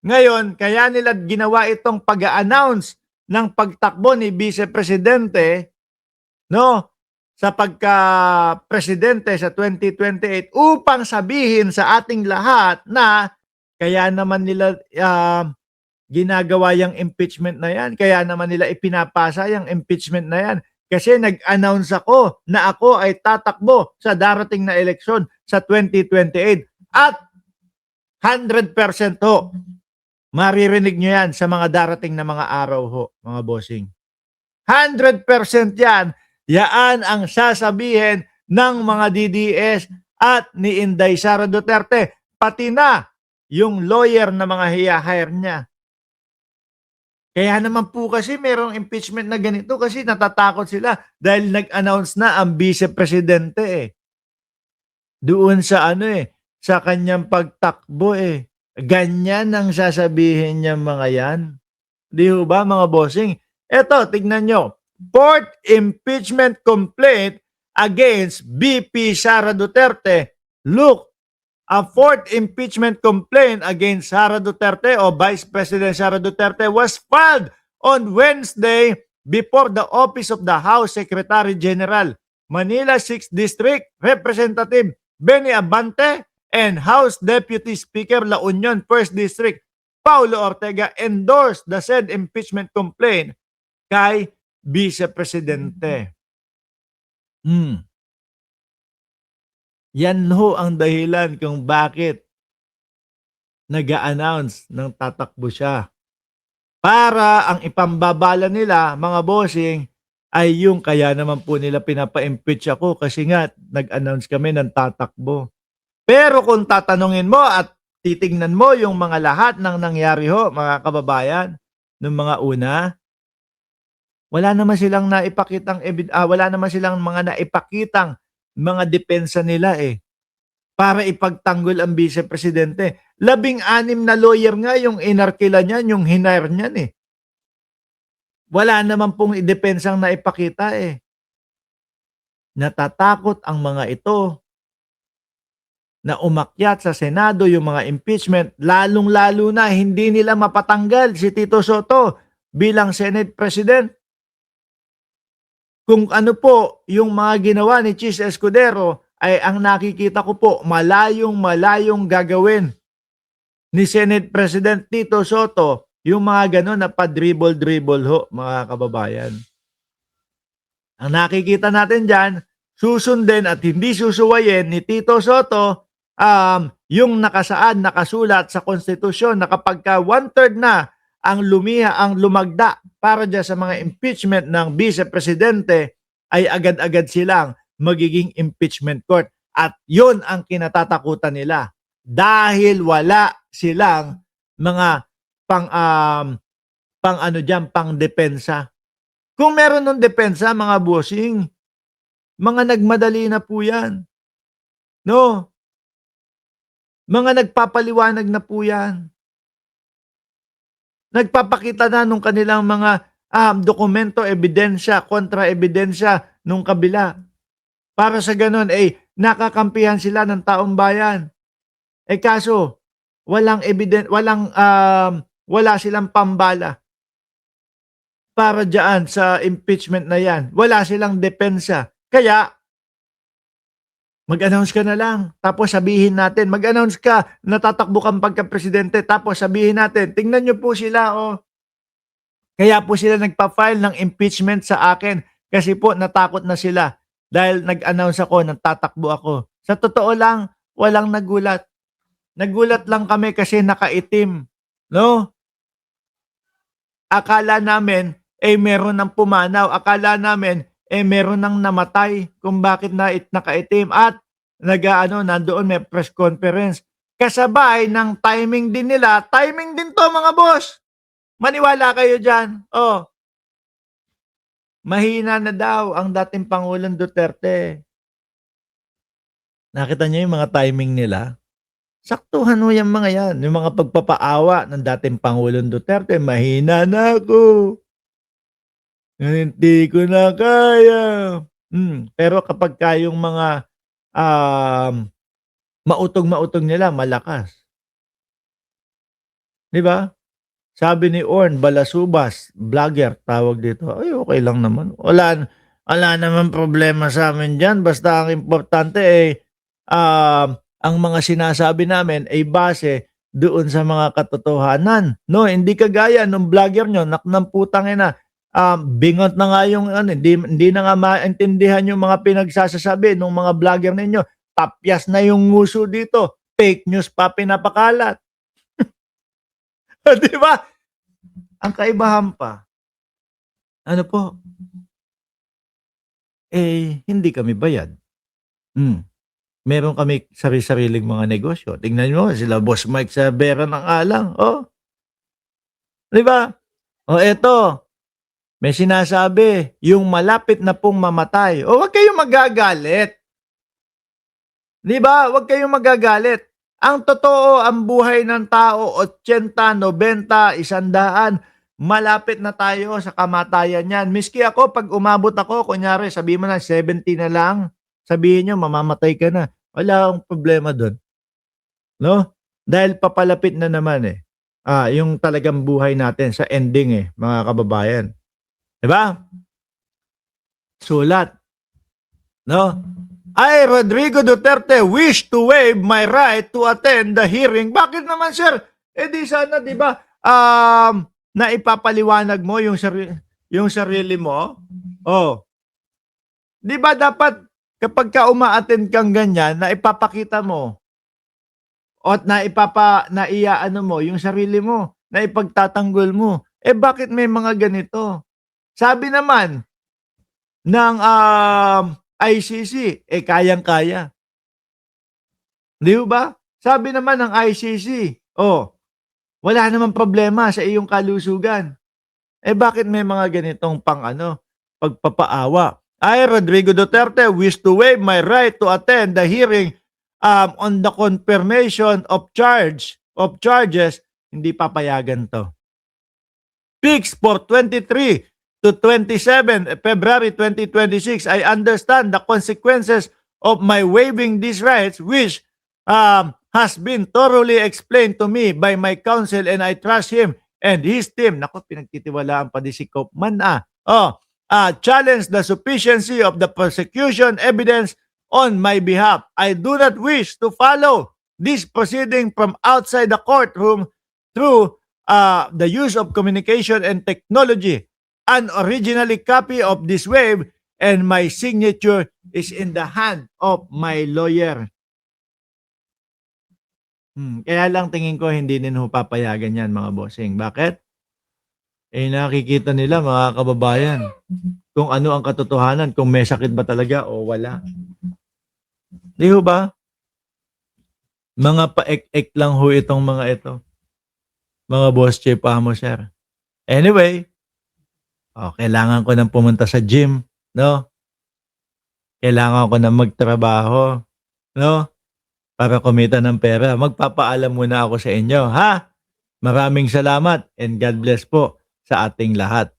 Ngayon, kaya nila ginawa itong pag-a-announce ng pagtakbo ni Vice Presidente, no, sa pagka-presidente sa 2028 upang sabihin sa ating lahat na kaya naman nila ginagawa yung impeachment na yan, kaya naman nila ipinapasa yung impeachment na yan. Kasi nag-announce ako na ako ay tatakbo sa darating na eleksyon sa 2028 at 100% ho, maririnig nyo yan sa mga darating na mga araw ho, mga bossing. 100% yan. Yaan ang sasabihin ng mga DDS at ni Inday Sara Duterte, pati na yung lawyer na mga hire niya. Kaya naman po kasi merong impeachment na ganito kasi natatakot sila dahil nag-announce na ang Vice Presidente doon sa sa kanyang pagtakbo Ganyan ang sasabihin niya mga yan. Di ba mga bossing? Eto, tignan nyo. Fourth impeachment complaint against VP Sara Duterte. Look, a fourth impeachment complaint against Sara Duterte o Vice President Sara Duterte was filed on Wednesday before the Office of the House Secretary General, Manila 6th District Representative Benny Abante and House Deputy Speaker La Union 1st District Paulo Ortega endorsed the said impeachment complaint kay Vice Presidente. Yan ho ang dahilan kung bakit nag-a-announce ng tatakbo siya. Para ang ipambabala nila, mga bossing, ay yung kaya naman po nila pinapa-impeach ako kasi nga nag-announce kami ng tatakbo. Pero kung tatanungin mo at titingnan mo yung mga lahat ng nangyari ho, mga kababayan, ng mga una, wala naman silang mga naipakitang mga depensa nila para ipagtanggol ang Vice Presidente. 16 na lawyer nga yung inarkila niyan, yung hinire niyan Wala naman pong idepensang naipakita Natatakot ang mga ito na umakyat sa Senado yung mga impeachment, lalong-lalo na hindi nila mapatanggal si Tito Soto bilang Senate President. Kung ano po yung mga ginawa ni Chis Escudero ay ang nakikita ko po malayong gagawin ni Senate President Tito Soto yung mga gano'n na pa-dribble-dribble ho, mga kababayan. Ang nakikita natin dyan, susundin at hindi susuwayin ni Tito Soto yung nakasulat sa konstitusyon na kapag ka 1/3 na ang lumagda para dyan sa mga impeachment ng Vice Presidente ay agad-agad silang magiging impeachment court. At yun ang kinatatakutan nila dahil wala silang mga pang depensa. Kung meron ng depensa, mga bossing, mga nagmadali na po yan. No? Mga nagpapaliwanag na po yan. Nagpapakita na nung kanilang mga dokumento, ebidensya, kontra-ebidensya nung kabila. Para sa ganun, nakakampihan sila ng taong bayan. Kaso, wala silang pambala para dyan sa impeachment na yan. Wala silang depensa. Kaya, mag-announce ka na lang. Tapos sabihin natin, mag-announce ka, natatakbo kang pagka-presidente. Tapos sabihin natin, tingnan nyo po sila, Kaya po sila nagpa-file ng impeachment sa akin. Kasi po, natakot na sila. Dahil nag-announce ako, natatakbo ako. Sa totoo lang, walang nagulat. Nagulat lang kami kasi nakaitim. No? Akala namin, meron ng pumanaw. Akala namin, meron ng namatay kung bakit nakaitim at nandoon may press conference. Kasabay ng timing din nila, timing din to mga boss. Maniwala kayo dyan. Mahina na daw ang dating Pangulong Duterte. Nakita niyo yung mga timing nila? Saktuhan mo yung mga yan. Yung mga pagpapaawa ng dating Pangulong Duterte, mahina na ako. Hindi ko na kaya. Pero kapag kayong mga mautog nila, malakas. 'Di ba? Sabi ni Orn Balasubas, vlogger tawag dito, ay okay lang naman. Wala naman problema sa amin diyan basta ang importante, ang mga sinasabi namin ay base doon sa mga katotohanan, 'no? Hindi kagaya nung vlogger niyo ng putang ina, bingot na nga yung ano, hindi na nga maintindihan yung mga pinagsasasabi nung mga vlogger ninyo. Tapyas na yung nguso dito, fake news pa pinapakalat. 'Di ba? Ang kaibahan pa, ano po, hindi kami bayad. Hmm, meron kami sari-sariling mga negosyo. Tingnan niyo sila Boss Mike Sabera ng Alang, 'di ba? Oh, eto, may sinasabi, yung malapit na pong mamatay. Wag kayong magagalit, 'di ba? Wag kayong magagalit. Ang totoo, ang buhay ng tao 80, 90, 100, malapit na tayo sa kamatayan niyan. Miski ako 'pag umabot ako kunyari sabihin mo na 70 na lang, sabihin niyo mamamatay ka na, wala akong problema dun, 'no? Dahil papalapit na naman, yung talagang buhay natin sa ending, mga kababayan, 'di ba? Sulat, 'no? I, Rodrigo Duterte, wish to waive my right to attend the hearing. Bakit naman, sir? Di sana, 'di ba, naipapaliwanag mo yung sarili mo? Oh, 'di ba dapat kapagka uma-attend kang ganyan, naipapakita mo at naiaano mo yung sarili mo, naipagtatanggol mo. Bakit may mga ganito? Sabi naman ng, ICC, kayang-kaya. 'Di ba? Sabi naman ng ICC, wala namang problema sa iyong kalusugan. Bakit may mga ganitong pagpapaawa? I, Rodrigo Duterte, wish to waive my right to attend the hearing on the confirmation of charges. Hindi papayagan 'to. Fixed for 23 to 27 February 2026. I understand the consequences of my waiving these rights, which has been thoroughly explained to me by my counsel, and I trust him and his team. Nako, pinagtitiwalaan pa di si Kaufman. Challenge the sufficiency of the prosecution evidence on my behalf. I do not wish to follow this proceeding from outside the courtroom through the use of communication and technology. An originally copy of this waive and my signature is in the hand of my lawyer. Kaya lang tingin ko hindi din ho papayagan yan, mga bossing. Bakit? Nakikita nila, mga kababayan, kung ano ang katotohanan, kung may sakit ba talaga o wala. Di ho ba? Mga paek-ek lang ho itong mga ito. Mga boss chief amo, sir. Anyway, kailangan ko nang pumunta sa gym, 'no? Kailangan ko nang magtrabaho, 'no? Para kumita ng pera. Magpapaalam muna ako sa inyo, ha? Maraming salamat and God bless po sa ating lahat.